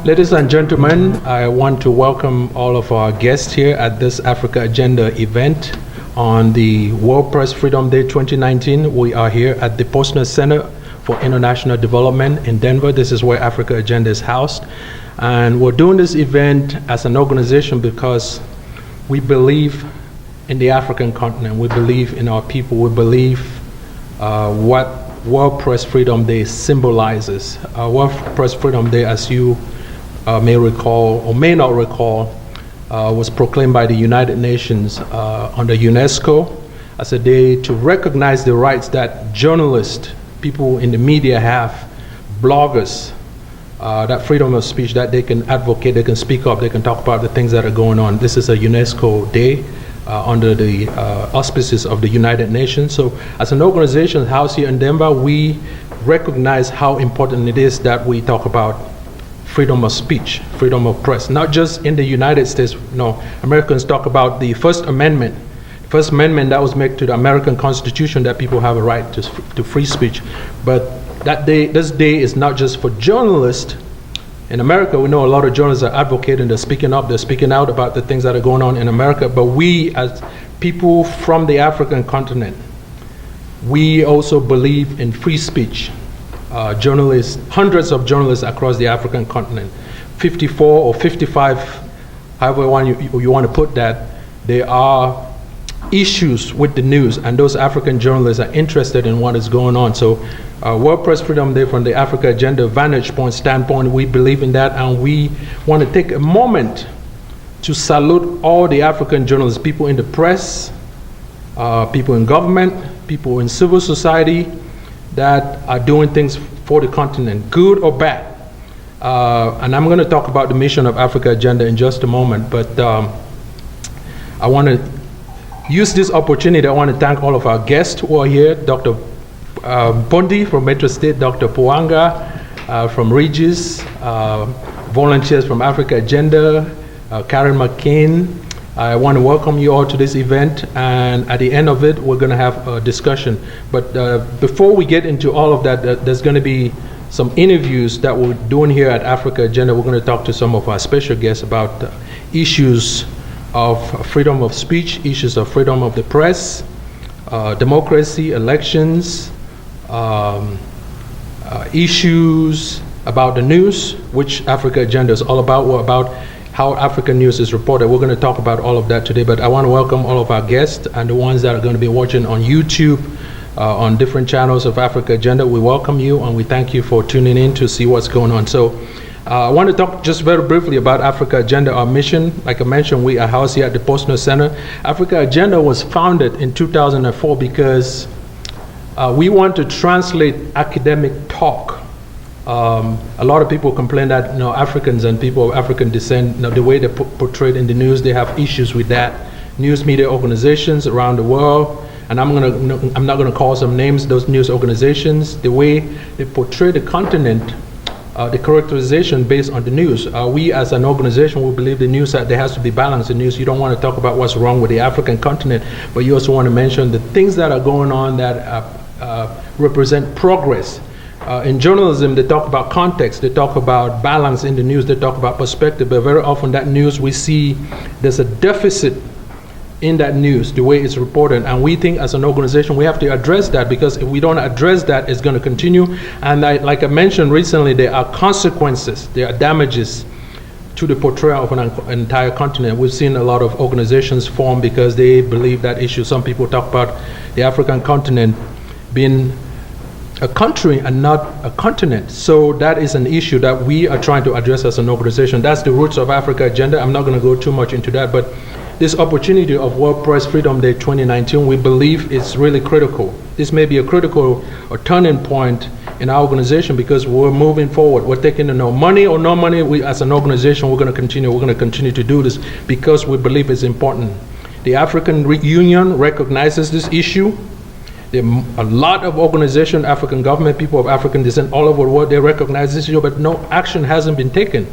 Ladies and gentlemen, I want to welcome all of our guests here at this Africa Agenda event on the World Press Freedom Day 2019. We are here at the Posner Center for International Development in Denver. This is where Africa Agenda is housed. And we're doing this event as an organization because we believe in the African continent. We believe in our people. We believe what World Press Freedom Day symbolizes. World Press Freedom Day, as you may recall or may not recall, was proclaimed by the United Nations under UNESCO as a day to recognize the rights that journalists, people in the media have, bloggers, that freedom of speech, that they can advocate, they can speak up, they can talk about the things that are going on. This is a UNESCO day under the auspices of the United Nations. So as an organization housed here in Denver, we recognize how important it is that we talk about freedom of speech, freedom of press, not just in the United States. No, Americans talk about the First Amendment. First Amendment that was made to the American Constitution, that people have a right to free speech. But that day, this day is not just for journalists. In America, we know a lot of journalists are advocating, they're speaking up, they're speaking out about the things that are going on in America, but we as people from the African continent, we also believe in free speech. Journalists, hundreds of journalists across the African continent, 54 or 55, however you want to put that, there are issues with the news, and those African journalists are interested in what is going on. So World Press Freedom Day, from the Africa Agenda vantage point standpoint, we believe in that, and we want to take a moment to salute all the African journalists, people in the press, people in government, people in civil society that are doing things for the continent, good or bad. And I'm going to talk about the mission of Africa Agenda in just a moment, but I want to use this opportunity. I want to thank all of our guests who are here, Dr. Pondi from Metro State, Dr. Puanga from Regis, volunteers from Africa Agenda, Karen McCain. I want to welcome you all to this event, and at the end of it, we're going to have a discussion. But before we get into all of that, there's going to be some interviews that we're doing here at Africa Agenda. We're going to talk to some of our special guests about issues of freedom of speech, issues of freedom of the press, democracy, elections, issues about the news, which Africa Agenda is all about. We're about how African news is reported. We're going to talk about all of that today, but I want to welcome all of our guests and the ones that are going to be watching on YouTube, on different channels of Africa Agenda. We welcome you and we thank you for tuning in to see what's going on. So I want to talk just very briefly about Africa Agenda, our mission. Like I mentioned, we are housed here at the Posner Center. Africa Agenda was founded in 2004 because we want to translate academic talk. A lot of people complain that Africans and people of African descent, the way they're portrayed in the news, they have issues with that. News media organizations around the world, and I'm not going to call some names, those news organizations, the way they portray the continent, the characterization based on the news. We as an organization, we believe the news, that there has to be balance in news. You don't want to talk about what's wrong with the African continent, but you also want to mention the things that are going on that represent progress. In journalism, they talk about context, they talk about balance in the news, they talk about perspective, but very often that news, we see there's a deficit in that news, the way it's reported. And we think as an organization, we have to address that, because if we don't address that, it's going to continue. And like I mentioned recently, there are consequences, there are damages to the portrayal of an entire continent. We've seen a lot of organizations form because they believe that issue. Some people talk about the African continent being a country and not a continent. So that is an issue that we are trying to address as an organization. That's the roots of Africa Agenda. I'm not going to go too much into that, but this opportunity of World Press Freedom Day 2019, we believe is really critical. This may be a critical or turning point in our organization, because we're moving forward. We're taking money or no money. We as an organization, we're going to continue to do this because we believe it's important. The African Union recognizes this issue. There are a lot of organizations, African government, people of African descent all over the world, they recognize this issue, but no action hasn't been taken.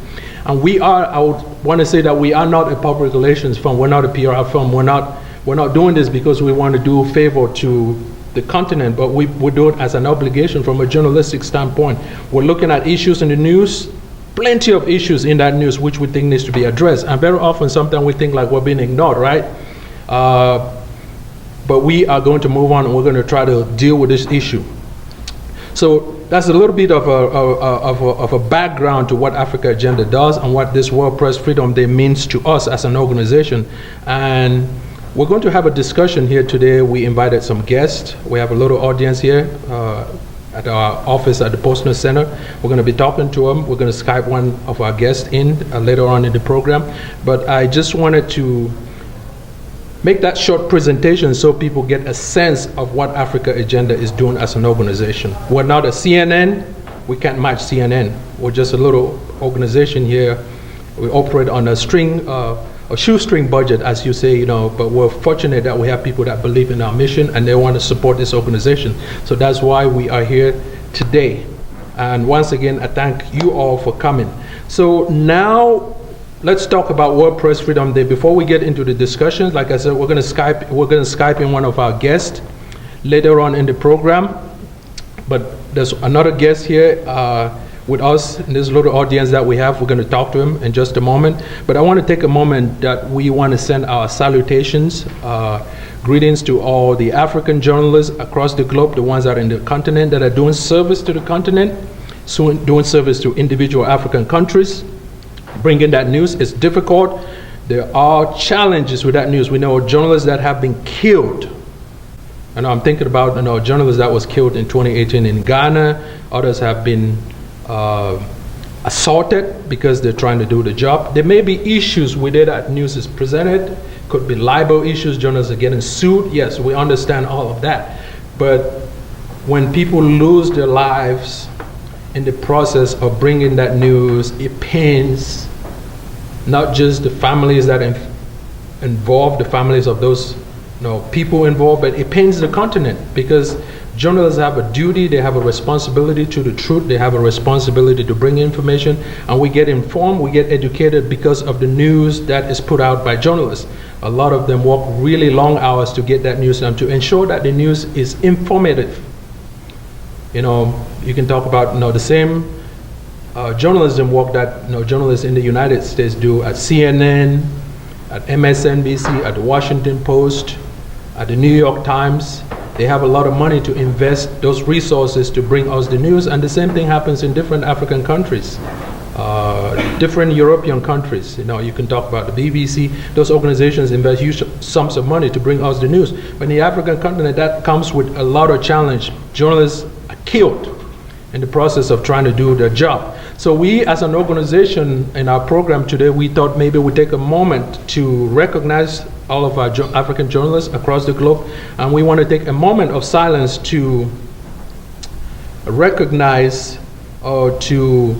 And I would want to say that we are not a public relations firm, we're not a PR firm, we're not doing this because we want to do a favor to the continent, but we do it as an obligation from a journalistic standpoint. We're looking at issues in the news, plenty of issues in that news which we think needs to be addressed. And very often, sometimes we think like we're being ignored, right? But we are going to move on, and we're going to try to deal with this issue. So that's a little bit of a background to what Africa Agenda does and what this World Press Freedom Day means to us as an organization. And we're going to have a discussion here today. We invited some guests. We have a little audience here at our office at the Postner Center. We're going to be talking to them. We're going to Skype one of our guests in later on in the program. But I just wanted to make that short presentation so people get a sense of what Africa Agenda is doing as an organization. We're not a CNN. We can't match CNN. We're just a little organization here. We operate on a shoestring budget, as you say, but we're fortunate that we have people that believe in our mission and they want to support this organization. So that's why we are here today. And once again, I thank you all for coming. So now, let's talk about World Press Freedom Day. Before we get into the discussions, like I said, we're going to Skype in one of our guests later on in the program. But there's another guest here with us in this little audience that we have. We're going to talk to him in just a moment. But I want to take a moment that we want to send our salutations, greetings to all the African journalists across the globe, the ones that are in the continent that are doing service to the continent, doing service to individual African countries. Bringing that news is difficult. There are challenges with that news. We know journalists that have been killed. And I'm thinking about journalists that was killed in 2018 in Ghana. Others have been assaulted because they're trying to do the job. There may be issues with it that news is presented. Could be libel issues. Journalists are getting sued. Yes, we understand all of that. But when people lose their lives in the process of bringing that news, it pains not just the families that involved, the families of those people involved, but it pains the continent, because journalists have a duty, they have a responsibility to the truth, they have a responsibility to bring information, and we get informed, we get educated because of the news that is put out by journalists. A lot of them work really long hours to get that news and to ensure that the news is informative. You can talk about the same journalism work that journalists in the United States do at CNN, at MSNBC, at the Washington Post, at the New York Times. They have a lot of money to invest those resources to bring us the news, and the same thing happens in different African countries, different European countries. You can talk about the BBC. Those organizations invest huge sums of money to bring us the news. But in the African continent, that comes with a lot of challenge. Journalists are killed in the process of trying to do their job. So we, as an organization, in our program today, we thought maybe we'd take a moment to recognize all of our African journalists across the globe, and we want to take a moment of silence to recognize or to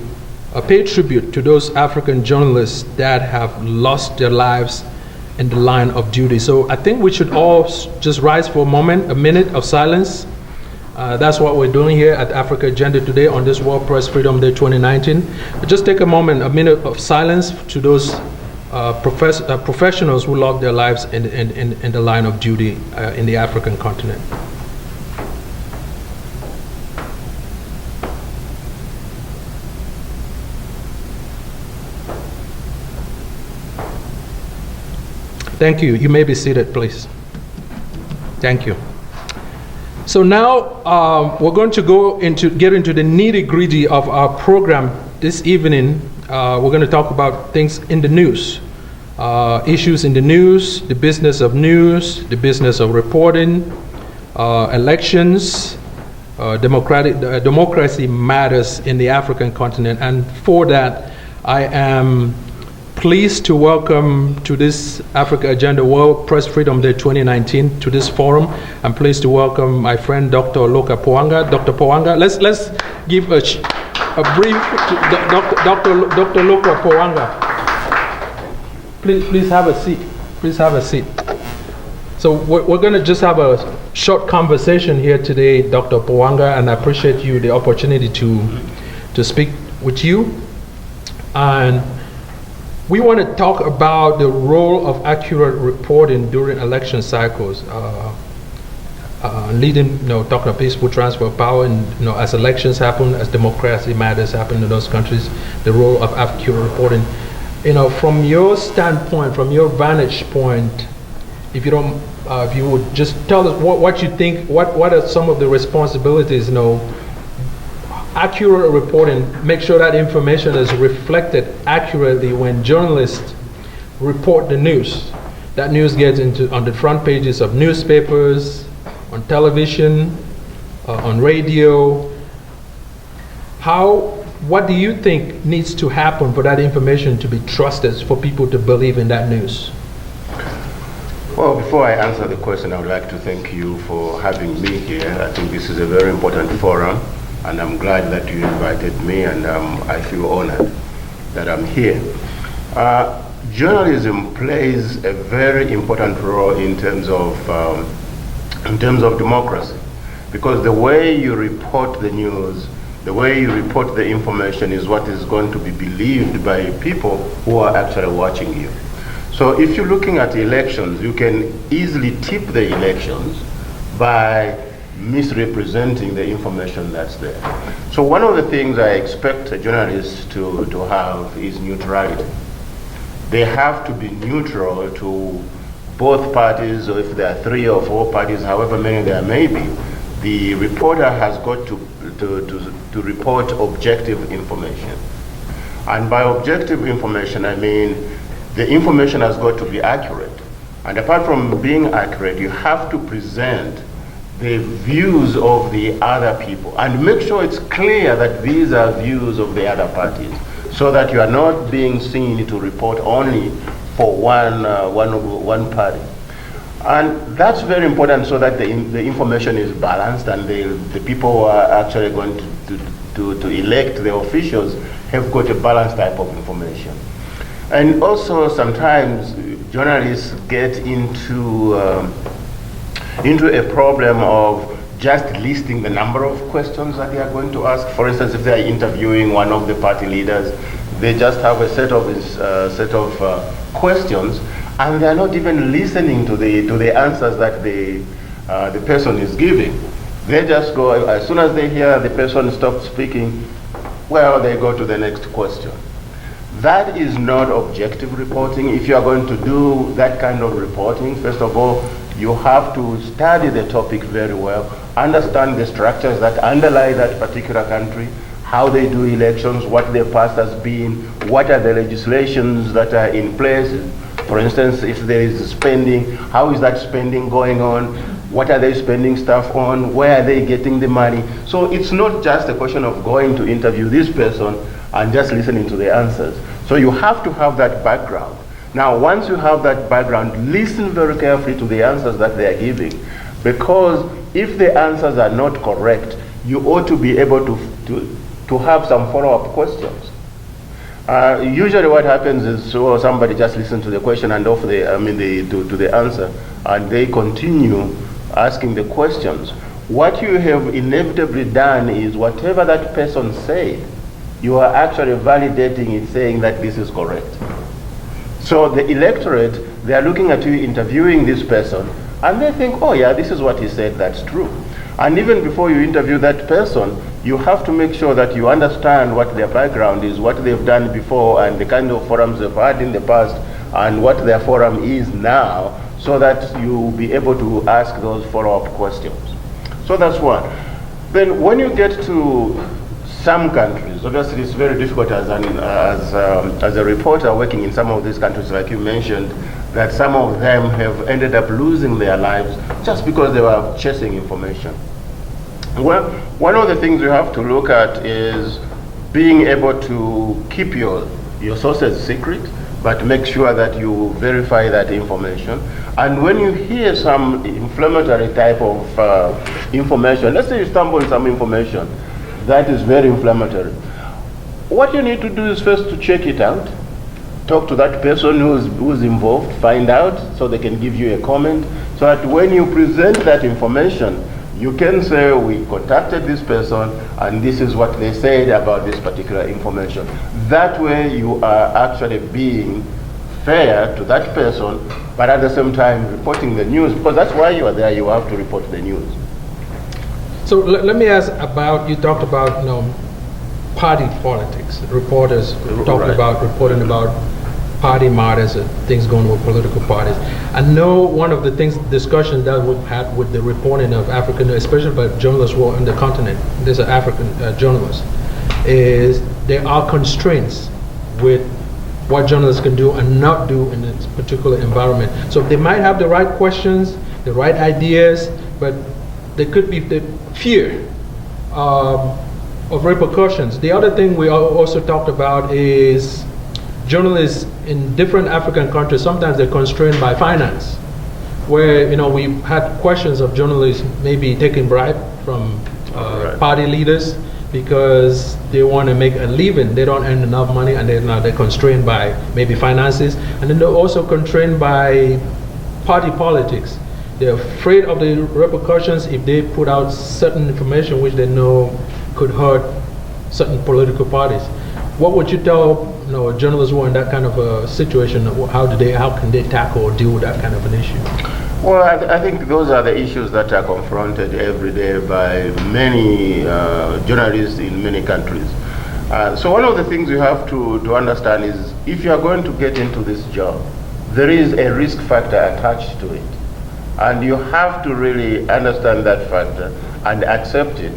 pay tribute to those African journalists that have lost their lives in the line of duty. So I think we should all just rise for a minute of silence. That's what we're doing here at Africa Agenda today on this World Press Freedom Day 2019. Just take a minute of silence to those professionals who lost their lives in the line of duty in the African continent. Thank you. You may be seated, please. Thank you. So now we're going to get into the nitty-gritty of our program this evening. We're going to talk about things in the news, issues in the news, the business of news, the business of reporting, elections, democracy matters in the African continent. And for that, I am pleased to welcome to this Africa Agenda World Press Freedom Day 2019 to this forum. I'm pleased to welcome my friend Dr. Loka Pwanga. Dr. Pwanga, let's give a brief to Dr. Loka Pwanga. Please have a seat. Please have a seat. So we're going to just have a short conversation here today, Dr. Pwanga, and I appreciate you the opportunity to speak with you. And we want to talk about the role of accurate reporting during election cycles. leading, talking about peaceful transfer of power, and as elections happen, as democracy matters happen in those countries, the role of accurate reporting. From your standpoint, from your vantage point, if you would just tell us what you think, what are some of the responsibilities, accurate reporting, make sure that information is reflected accurately when journalists report the news. That news gets on the front pages of newspapers, on television, on radio. What do you think needs to happen for that information to be trusted, for people to believe in that news? Well, before I answer the question, I would like to thank you for having me here. I think this is a very important forum, and I'm glad that you invited me, and I feel honored that I'm here. Journalism plays a very important role in terms of democracy, because the way you report the news, the way you report the information is what is going to be believed by people who are actually watching you. So if you're looking at elections, you can easily tip the elections by misrepresenting the information that's there. So one of the things I expect a journalist to have is neutrality. They have to be neutral to both parties, or if there are 3 or 4 parties, however many there may be. The reporter has got to report objective information. And by objective information, I mean the information has got to be accurate. And apart from being accurate, you have to present the views of the other people and make sure it's clear that these are views of the other parties, so that you are not being seen to report only for one party. And that's very important, so that the information is balanced, and the people who are actually going to elect the officials have got a balanced type of information. And also sometimes journalists get into a problem of just listing the number of questions that they are going to ask. For instance, if they are interviewing one of the party leaders, they just have a set of questions, and they are not even listening to the answers that the person is giving. They just go, as soon as they hear the person stop speaking, well, they go to the next question. That is not objective reporting. If you are going to do that kind of reporting, first of all, you have to study the topic very well, understand the structures that underlie that particular country, how they do elections, what their past has been, what are the legislations that are in place. For instance, if there is spending, how is that spending going on? What are they spending stuff on? Where are they getting the money? So it's not just a question of going to interview this person and just listening to the answers. So you have to have that background. Now, once you have that background, listen very carefully to the answers that they are giving, because if the answers are not correct, you ought to be able to have some follow-up questions. Usually what happens is, somebody just listens to the question and to the answer, and they continue asking the questions. What you have inevitably done is, whatever that person said, you are actually validating it, saying that this is correct. So the electorate, they are looking at you interviewing this person, and they think, oh yeah, this is what he said, that's true. And even before you interview that person, you have to make sure that you understand what their background is, what they've done before, and the kind of forums they've had in the past, and what their forum is now, so that you'll be able to ask those follow-up questions. So that's one. Then when you get to some countries, obviously it's very difficult as a reporter working in some of these countries, like you mentioned, that some of them have ended up losing their lives just because they were chasing information. Well, one of the things you have to look at is being able to keep your sources secret, but make sure that you verify that information. And when you hear some inflammatory type of information, let's say you stumble on some information that is very inflammatory, what you need to do is first to check it out, talk to that person who's involved, find out, so they can give you a comment, so that when you present that information, you can say, we contacted this person and this is what they said about this particular information. That way you are actually being fair to that person, but at the same time reporting the news, because that's why you are there, you have to report the news. So let me ask about, you talked about, party politics. Reporters talking about, reporting about party matters and things going with political parties. I know one of the discussions that we've had with the reporting of African, especially by journalists who are on the continent, there's an African journalist, is there are constraints with what journalists can do and not do in this particular environment. So they might have the right questions, the right ideas, but there could be the fear of repercussions. The other thing we also talked about is journalists in different African countries, sometimes they're constrained by finance, where we've had questions of journalists maybe taking bribe from party leaders because they want to make a living. They don't earn enough money, and they're constrained by maybe finances, and then they're also constrained by party politics. They're afraid of the repercussions if they put out certain information which they know could hurt certain political parties. What would you tell journalists who are in that kind of a situation? How can they tackle or deal with that kind of an issue? Well, I think those are the issues that are confronted every day by many journalists in many countries. So one of the things you have to understand is, if you are going to get into this job, there is a risk factor attached to it. And you have to really understand that factor and accept it.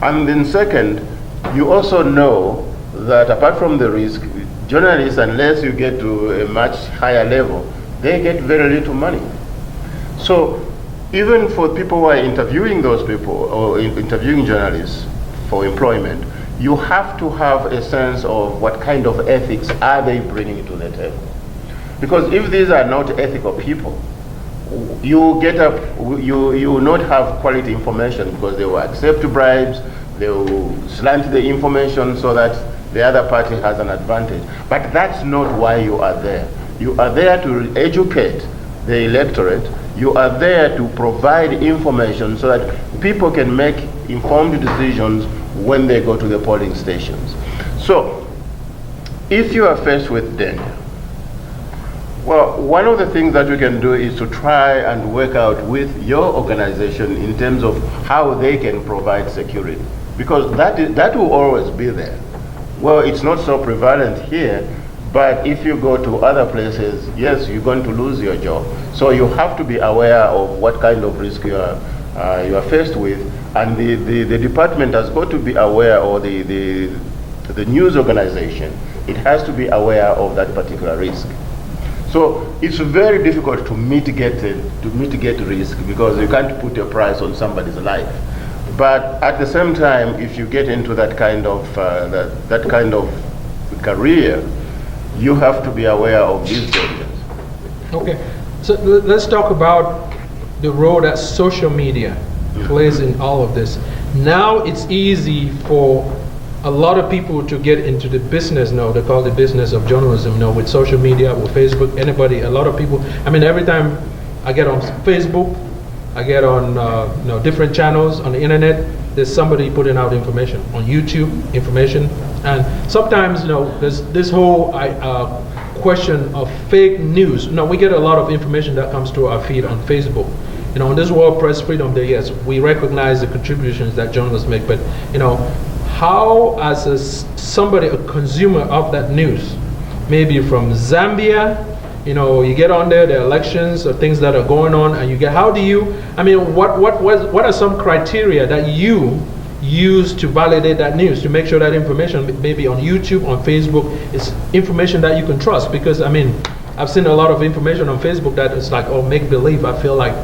And then second, you also know that apart from the risk, journalists, unless you get to a much higher level, they get very little money. So even for people who are interviewing those people or interviewing journalists for employment, you have to have a sense of what kind of ethics are they bringing to the table. Because if these are not ethical people, you will not have quality information, because they will accept bribes, they will slant the information so that the other party has an advantage. But that's not why you are there. You are there to educate the electorate. You are there to provide information so that people can make informed decisions when they go to the polling stations. So, if you are faced with danger, well, one of the things that we can do is to try and work out with your organization in terms of how they can provide security, because that will always be there. Well, it's not so prevalent here, but if you go to other places, yes, you're going to lose your job. So you have to be aware of what kind of risk you are faced with, and the department has got to be aware, or the news organization, it has to be aware of that particular risk. So it's very difficult to mitigate risk, because you can't put a price on somebody's life. But at the same time, if you get into that kind of career, you have to be aware of these dangers. Okay, so let's talk about the role that social media plays in all of this. Now it's easy for a lot of people to get into the business now. They call it the business of journalism now, with social media, with Facebook, anybody, a lot of people. I mean, every time I get on Facebook, I get on different channels on the internet, there's somebody putting out information on YouTube, information. And sometimes, there's this whole question of fake news. We get a lot of information that comes to our feed on Facebook. On this World Press Freedom Day, yes, we recognize the contributions that journalists make, but how, as a consumer of that news, maybe from Zambia, you get on there, the elections or things that are going on, and what are some criteria that you use to validate that news, to make sure that information, maybe on YouTube, on Facebook, is information that you can trust? Because I've seen a lot of information on Facebook that is like, make believe. I feel like,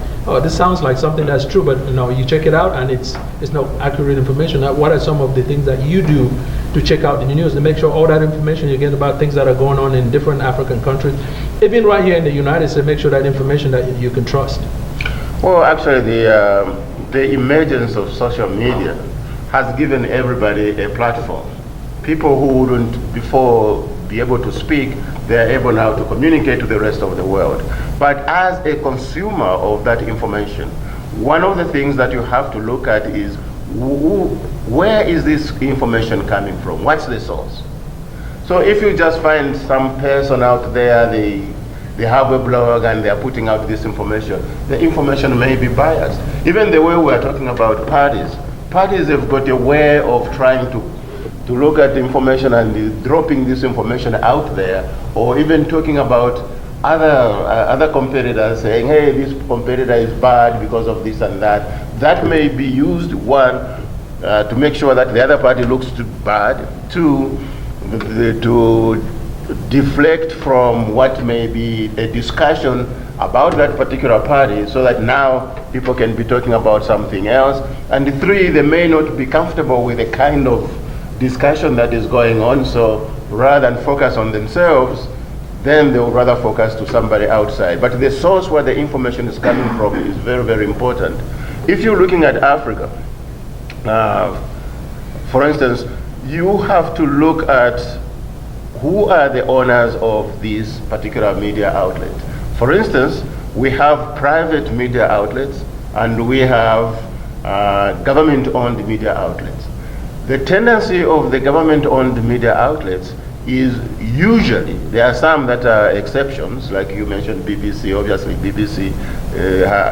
this sounds like something that's true, but you check it out and it's not accurate information. What are some of the things that you do to check out the news, to make sure all that information you get about things that are going on in different African countries, even right here in the United States, make sure that information that you can trust? Well, actually, the emergence of social media has given everybody a platform. People who wouldn't before be able to speak, they are able now to communicate to the rest of the world. But as a consumer of that information, one of the things that you have to look at is where is this information coming from? What's the source? So if you just find some person out there, they have a blog and they are putting out this information, the information may be biased. Even the way we are talking about parties have got a way of trying to look at the information and dropping this information out there, or even talking about other competitors, saying, hey, this competitor is bad because of this and that. That may be used, one, to make sure that the other party looks too bad, two, to deflect from what may be a discussion about that particular party, so that now people can be talking about something else. And three, they may not be comfortable with the kind of discussion that is going on, so rather than focus on themselves, then they would rather focus to somebody outside. But the source where the information is coming from is very, very important. If you're looking at Africa, for instance, you have to look at who are the owners of these particular media outlets. For instance, we have private media outlets and we have government-owned media outlets. The tendency of the government-owned media outlets is usually, there are some that are exceptions, like you mentioned BBC. Obviously BBC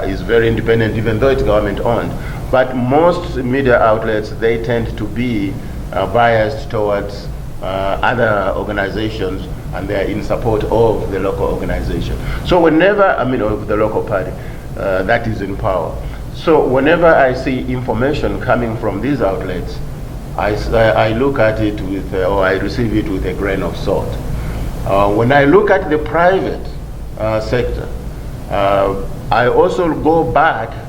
is very independent even though it's government-owned. But most media outlets, they tend to be biased towards other organizations, and they are in support of the local organization. So whenever, of the local party that is in power. So whenever I see information coming from these outlets, I look at it with, or I receive it with a grain of salt. When I look at the private sector, I also go back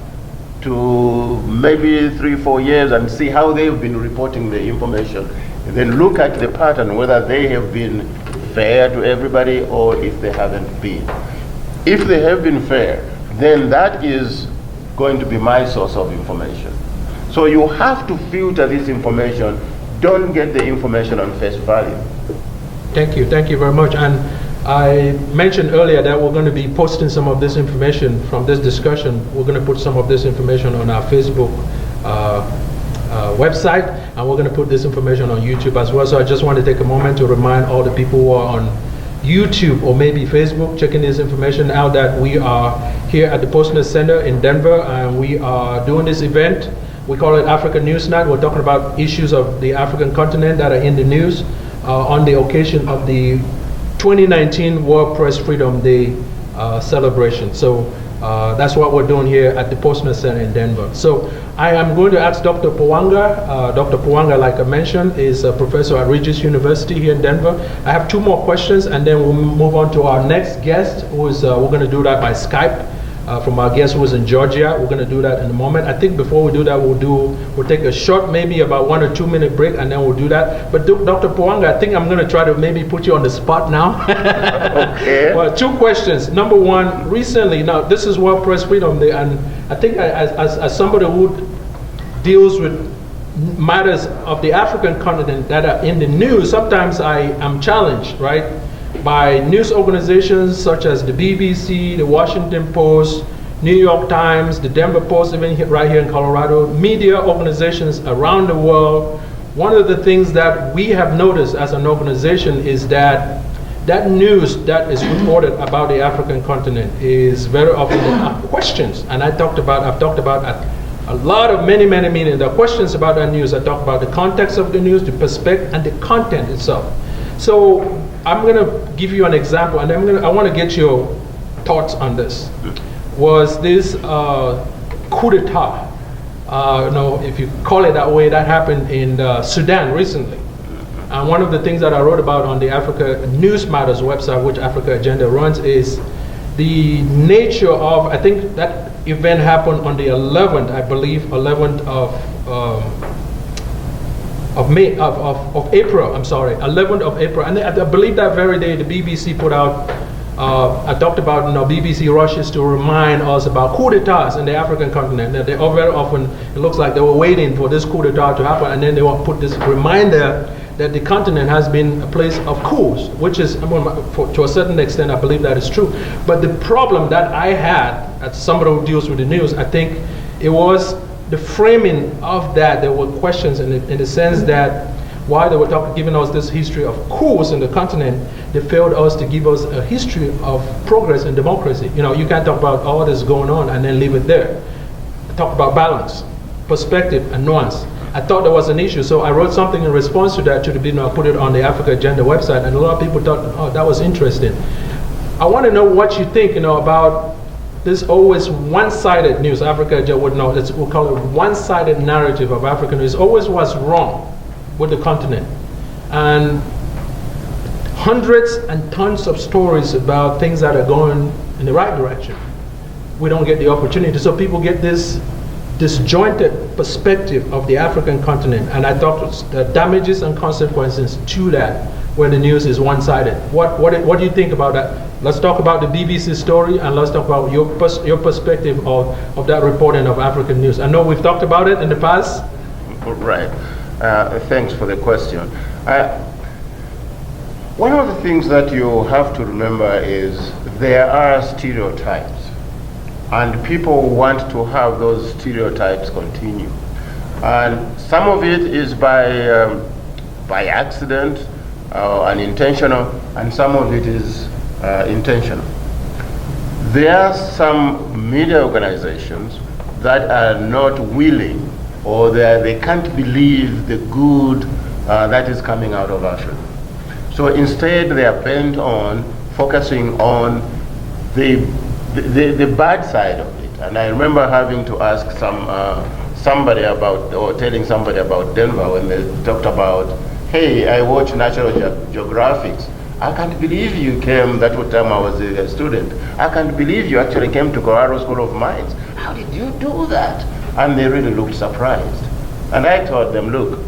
to maybe 3-4 years and see how they've been reporting the information, and then look at the pattern, whether they have been fair to everybody or if they haven't been. If they have been fair, then that is going to be my source of information. So you have to filter this information. Don't get the information on face value. Thank you very much. And I mentioned earlier that we're going to be posting some of this information from this discussion. We're going to put some of this information on our Facebook website, and we're going to put this information on YouTube as well. So I just want to take a moment to remind all the people who are on YouTube or maybe Facebook checking this information out that we are here at the Posner Center in Denver, and we are doing this event. We call it Africa News Night. We're talking about issues of the African continent that are in the news on the occasion of the 2019 World Press Freedom Day celebration. So that's what we're doing here at the Posner Center in Denver. So I am going to ask Dr. Pwanga. Dr. Pwanga, like I mentioned, is a professor at Regis University here in Denver. I have 2 more questions, and then we'll move on to our next guest, who is we're going to do that by Skype. From our guest who is in Georgia. We're going to do that in a moment. I think before we do that, we'll take a short, maybe about 1 or 2 minute break, and then we'll do that. But Dr. Pwanga, I think I'm going to try to maybe put you on the spot now. Okay. Well, 2 questions. Number 1, recently, now this is World Press Freedom Day, and I think as somebody who deals with matters of the African continent that are in the news, sometimes I am challenged, right, by news organizations such as the BBC, the Washington Post, New York Times, the Denver Post, even right here in Colorado, media organizations around the world. One of the things that we have noticed as an organization is that news that is reported about the African continent is very often questions. And I've talked about at a lot of many meetings, there are questions about that news. I talk about the context of the news, the perspective, and the content itself. So I'm going to give you an example, and I want to get your thoughts on this. Was this coup d'etat, if you call it that way, that happened in Sudan recently. And one of the things that I wrote about on the Africa News Matters website, which Africa Agenda runs, is the nature of, I think that event happened on the 11th, I believe, 11th of April, I'm sorry, 11th of April. And I believe that very day the BBC put out, I talked about, BBC rushes to remind us about coup d'etats in the African continent. They very often, it looks like they were waiting for this coup d'etat to happen, and then they will put this reminder that the continent has been a place of coups, which is, to a certain extent, I believe that is true. But the problem that I had, as somebody who deals with the news, I think it was the framing of that. There were questions in the sense that while they were giving us this history of coups in the continent, they failed us to give us a history of progress and democracy. You know, you can't talk about all this going on and then leave it there. Talk about balance, perspective, and nuance. I thought there was an issue, so I wrote something in response to that, I put it on the Africa Agenda website, and a lot of people thought, oh, that was interesting. I want to know what you think, about this always one-sided news. Africa Agenda would know, we'll call it one-sided narrative of African news. Always was wrong with the continent. And hundreds and tons of stories about things that are going in the right direction. We don't get the opportunity, so people get this disjointed perspective of the African continent, and I thought the damages and consequences to that when the news is one-sided. What do you think about that? Let's talk about the BBC story, and let's talk about your perspective of that reporting of African news. I know we've talked about it in the past. Right. Thanks for the question. One of the things that you have to remember is there are stereotypes. And people want to have those stereotypes continue. And some of it is by accident, unintentional, and some of it is intentional. There are some media organizations that are not willing, or they can't believe the good that is coming out of Africa. So instead they are bent on focusing on the bad side of it. And I remember having to ask somebody about, or telling somebody about Denver when they talked about, hey, I watch National Geographic. I can't believe you came, that was time I was a student. I can't believe you actually came to Colorado School of Mines. How did you do that? And they really looked surprised. And I told them, look,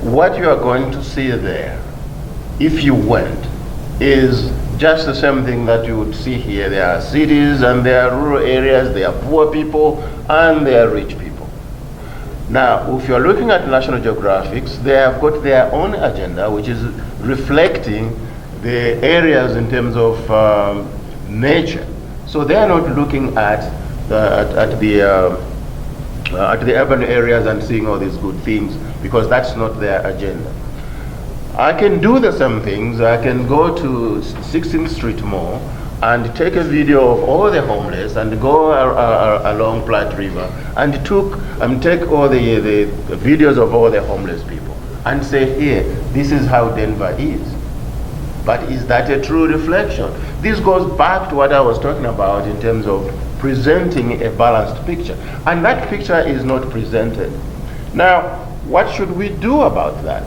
what you are going to see there, if you went, is just the same thing that you would see here. There are cities and there are rural areas, there are poor people and there are rich people. Now, if you're looking at National Geographic, they have got their own agenda, which is reflecting the areas in terms of nature. So they are not looking at the urban areas and seeing all these good things, because that's not their agenda. I can do the same things. I can go to 16th Street Mall and take a video of all the homeless and go along Platte River and take all the videos of all the homeless people and say, here, this is how Denver is. But is that a true reflection? This goes back to what I was talking about in terms of presenting a balanced picture. And that picture is not presented. Now, what should we do about that?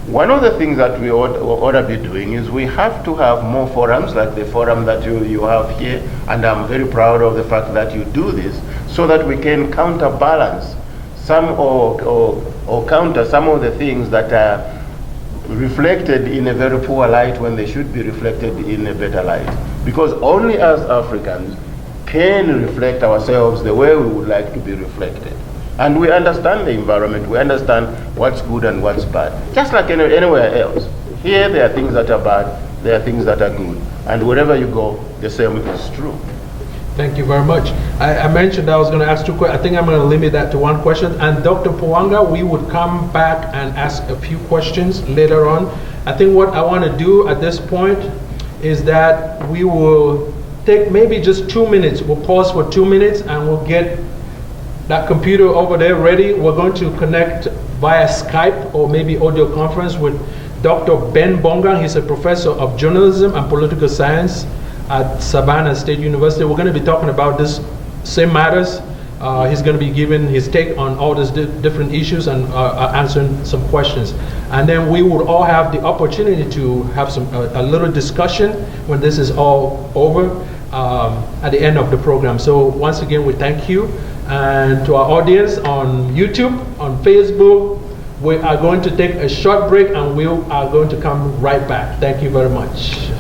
One of the things that we ought to be doing is we have to have more forums like the forum that you have here, and I'm very proud of the fact that you do this, so that we can counterbalance some or counter some of the things that are reflected in a very poor light when they should be reflected in a better light. Because only as Africans can reflect ourselves the way we would like to be reflected. And we understand the environment, we understand what's good and what's bad. Just like anywhere else. Here there are things that are bad, there are things that are good. And wherever you go, the same is true. Thank you very much. I mentioned I was going to ask 2 questions. I think I'm going to limit that to 1 question. And Dr. Pwanga, we would come back and ask a few questions later on. I think what I want to do at this point is that we will take maybe just 2 minutes. We'll pause for 2 minutes and we'll get that computer over there ready. We're going to connect via Skype or maybe audio conference with Dr. Ben Bongang. He's a professor of journalism and political science at Savannah State University. We're going to be talking about this same matters. He's going to be giving his take on all these different issues and answering some questions. And then we would all have the opportunity to have a little discussion when this is all over at the end of the program. So once again, we thank you. And to our audience on YouTube, on Facebook, we are going to take a short break and we are going to come right back. Thank you very much.